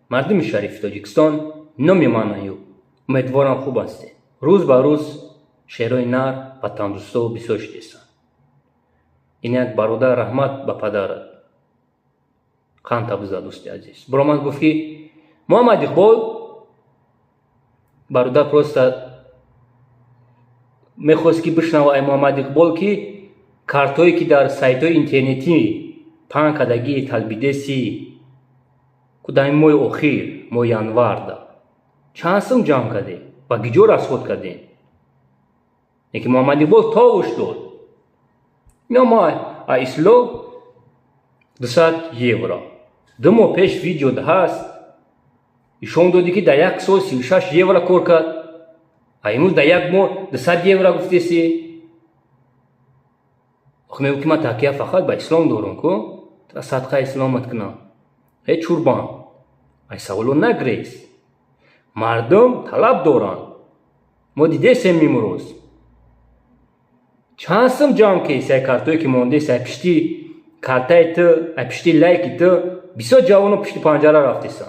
мардуми шарифи Тоҷикистон номеманаю. Умедворам хуб ҳастед. Рӯз ба рӯз шерои нар ба тандурусту бисёр шудесан. ин як бародар раҳмат ба падарат. қанд табза дӯсти азиз. Биромад гуфт ки Муҳаммад Иқбол бародар просто мехост ки бишнава ай Муҳаммад Иқбол ки картҳое ки дар сайтҳои интернетӣ паҳн кардагии талбидеси кудами моҳи охир моҳи январда чанд сум ҷамъ кардем ва гиҷо расход кардем. Лекин Муҳаммад Иқбол товуш дод. Нома исло 200 евро. 2 моҳ пеш видео ҳаст. ишон доди ки дар 1 сол 36 евро кор кард. А имрӯз дар 1 моҳ 200 евро гуфтеси. охир мегӯ ки ман такя фақат ба ислом дорам ку. Тра садқа исломат кунам. чурбан. ай саволо нагирес. мардум талаб доранд. мо дидесем имрӯз. чанд сум ҷамъ кеси ай картое ки мондеси ай пишти картаи ту, ай пишти лайки ту бисёр ҷавоно пишти панҷара рафтесан.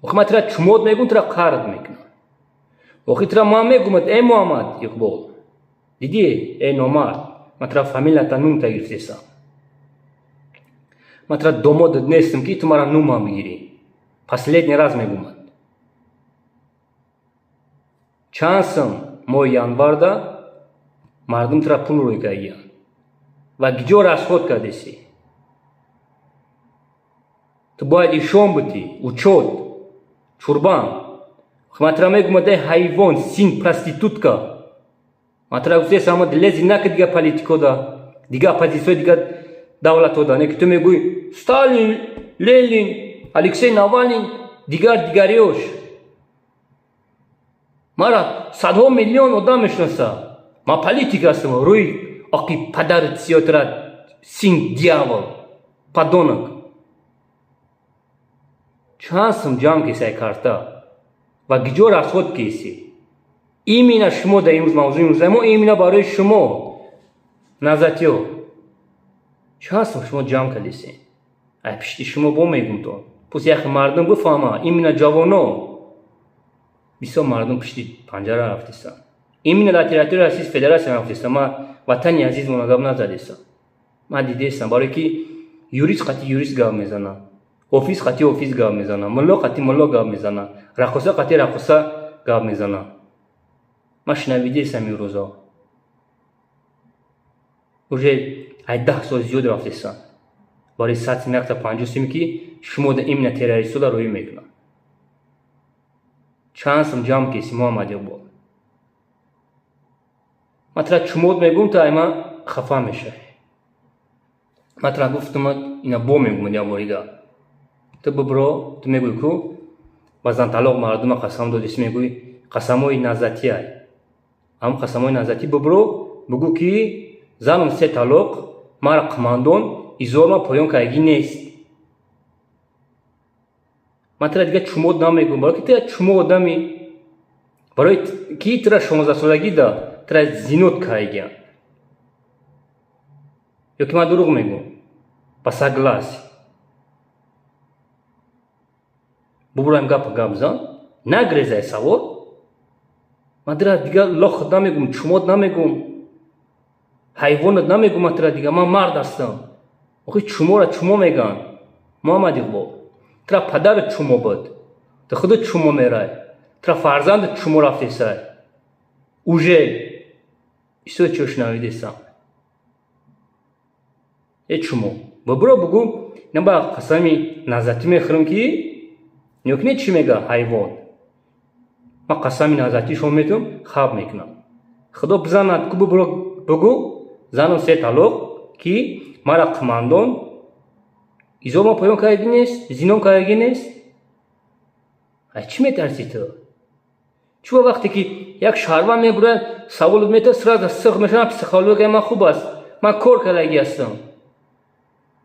охир ман тра чумод мегӯм, тра қард мекунам. охир тра ман мегӯмад эй Муҳаммад Иқбол, дидӣ эй номард, ман тра фамилията нум гирифтесам. ман тра домодат нестам ки ту мара нумам бигирӣ. Последний раз мегӯмад. чанд сум моҳи январда мардум тра пул рӯй кардиянд ва гиҷо расход кардеси. ту бояд ишон бутӣ, учет, чурбан. ман тра мегӯмад эй ҳайвон, син, проститутка. ман тра гуфтесам ама лези накӣ дига политикода, дига оппозитсияи дига давлатода. Не ки ту мегӯӣ Сталин, Ленин, Алексей Навалин, дигарёш. мара садҳо миллион одам мешинасад. ман политик ҳастам. рӯи оқи падарат сиётра син дьявол, падонок. чанд сум ҷамъ кеси ай карта ва гиҷо расход кеси. именно шумо дар имрӯз мавзӯи имрӯзаи мо именно барои шумо назатиё. чанд сум шумо ҷамъ кардеси. ай пишти шумо бо мегӯм то. пус яхи мардум бифаҳма, именно ҷавоно бисёр мардум пишти панҷара рафтесан. именно дар территорияи Российской Федерации рафтесан. ман ватани азизмона гап назадесам. ман дидесам, барое ки юрист қати юрист гап мезанад, офис қати офис гап мезанад, мулло қати мулло гап мезанад, рақоса қати рақоса гап мезанад. ман шинавидесам ин рӯзо. уже ай 10 сол зиёд рафтесан. барои 150 суми ки шумо да именно террористода рӯй мекунад. чанд сум ҷамъ кеси Муҳаммад Иқбол. ман тра чумод мегӯм та ай ман хафа мешавӣ. ман тра гуфтамад ина бо мегӯмад яборига. ту бибро, ту мегӯӣ ку ба занталоқ мардума қасам додист, мегӯӣ қасамҳои назатиай. ҳам қасамҳои назатӣ бибро бигӯ ки занам 3 талоқ мара қамандон изор ман поён кардагӣ нест. ман тра дига чумод намегӯм, барои ки тра чумо одами, барои ки тра 16-солагида тра зинот кардагиянд. ё ки ман дурӯғ мегӯм ба согласӣ. бубураем гапа гап зан, нагирезай савол. ман тра дига лох намегӯм, чумод намегӯм, ҳайвонат намегӯм. ман тра дига ман мард ҳастам. охир чумора чумо мегӯянд. Муҳаммад Иқбол, тра падарат чумо буд, ту худат чумо мерай, тра фарзандат чумо рафтесай. уже исо чо шинавидесам. чумо бибро бигӯ, ин ба қасами назатӣ мехӯрам ки нёкне чӣ мега ҳайвон. ман қасами назатишон метавам хаб мекунам. худо бизанад ку бибро бигӯ занам 3 талоқ ки мара қамандон изор ман поён кардагӣ нест, зинон кардагӣ нест. ай чӣ метарсӣ ту? чӯ вақте ки як шаҳрванд мебурад саволот метавад сразу сирқ мешавад. психологияи ман хуб аст, ман кор кардагӣ ҳастам.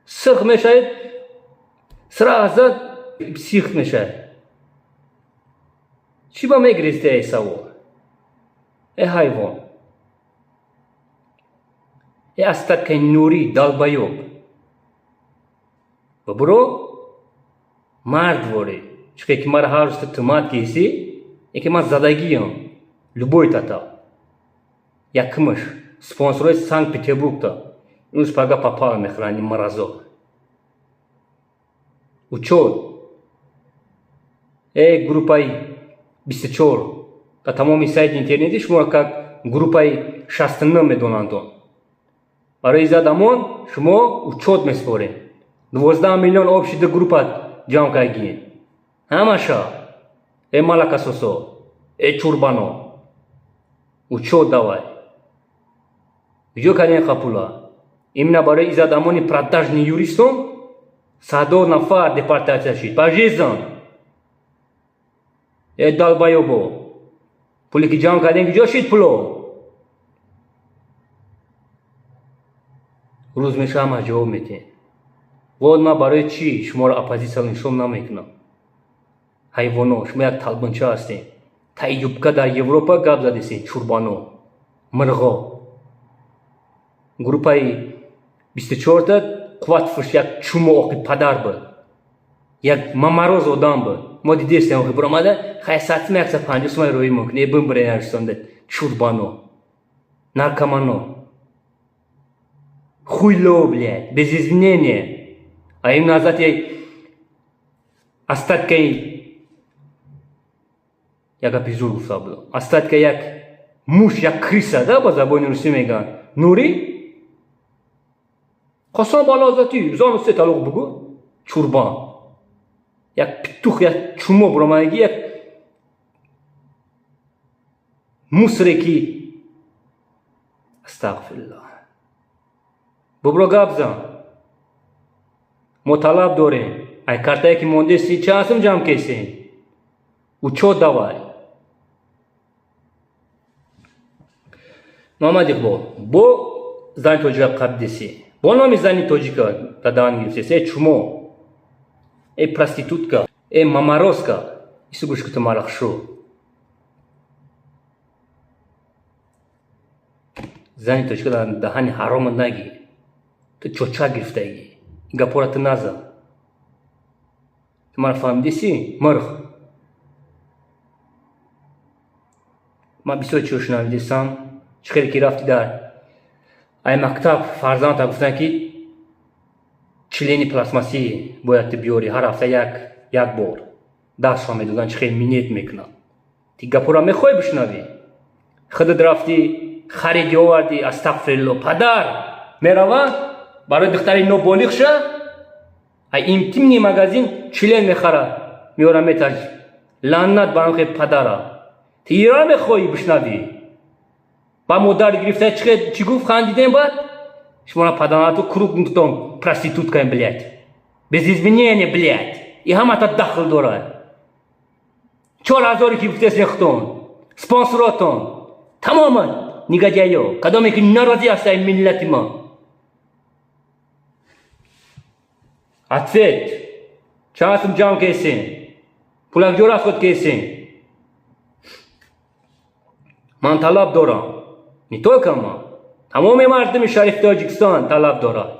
сирқ мешавад, сразу сирқ мешавад. чӣ ба мегиристи ай савол? эй ҳайвон, эй остаткаи нурӣ далбаёб. бибро مرد واره چون که مرا هر روز تمات کیسی اینکه من زدگیم любой тата якмыш спонсорой Санкт-Петербургта имус пага попал мехрани морозок учет группой 24 та тамоми сайт интернете шумо как группой 69 медонанд барои задамон шумо учет меспорем 12 миллион общий группа ҷамъ кардагин ҳамаша малакасосо чурбано учет давай где конечно пула именно барои задамони продажный юристом 100 нафар депортация шид пожизненно долбоёбо пули ки ҷамъ кардем куҷо шид пуло рӯз меша ҳама ҷавоб метем вот ман барои чӣ шуморо оппозитсия нишон намекунам ҳайвоно шумо як талбанча ҳастем таи юбка дар Европа гап задесем чурбано мирғо группаи 24 қувватфурш як чумо оқи падар буд як мамароз одам буд мо дидестем оқи биромада хайсатима 150 сомай рӯи мумкин бимбире нарисонда чурбано наркомано хуйло блядь без извинения а им назад остаткаи як эпизод гуфта будам остатка як муш як криса да ба забони русӣ мегӯянд нурӣ қосон балозатӣ зону се талоқ бугу чурбан як питух як чумо биромадагӣ як мусре ки астағфируллоҳ бубро гап зан мо талаб дорем ай картае ки мондеси часм ҷамъ кесем учет давай муҳаммад иқбол бо зани тоҷика қабдеси бо номи зани тоҷика дадан гирифтеси чумо проститутка мамарозка ису гӯшкута марахшу зани тоҷика дар даҳани ҳарома нагӣ ту чоча гирифтагӣ гапора ту назан ту мара фаҳмидиси мирғ ман бисёр чиро шунавидисам чӣ хеле ки рафти дар ай мактаб фарзанда гуфтанд ки члени пластмассӣ бояд ту биёрӣ ҳар ҳафта як бор дарсҳо медоданд чӣ хеле минет мекунанд ти гапора мехоҳӣ бишнавӣ худат рафтӣ хариди овардӣ астағфируллоҳ падар меравад барои духтари ноболиғша ай интимни магазин член мехарад меорад метаж лаънат ба анхи падара ти ира мехоҳӣ бишнавӣ ба модар гирифта чӣ гуфт хандидем бад шумора паданату круг мутон проституткаем блядь без извинения блядь и ҳамата дахл дорад 4000 ки гуфтесен хутон спонсоротон тамоман негодяё кадоме ки нарози ҳастаи миллати ма ответ чанд сум ҷамъ кесем пула куҷо расход кесем ман талаб дорам не только ман тамоми мардуми шарифи Тоҷикистон талаб дорад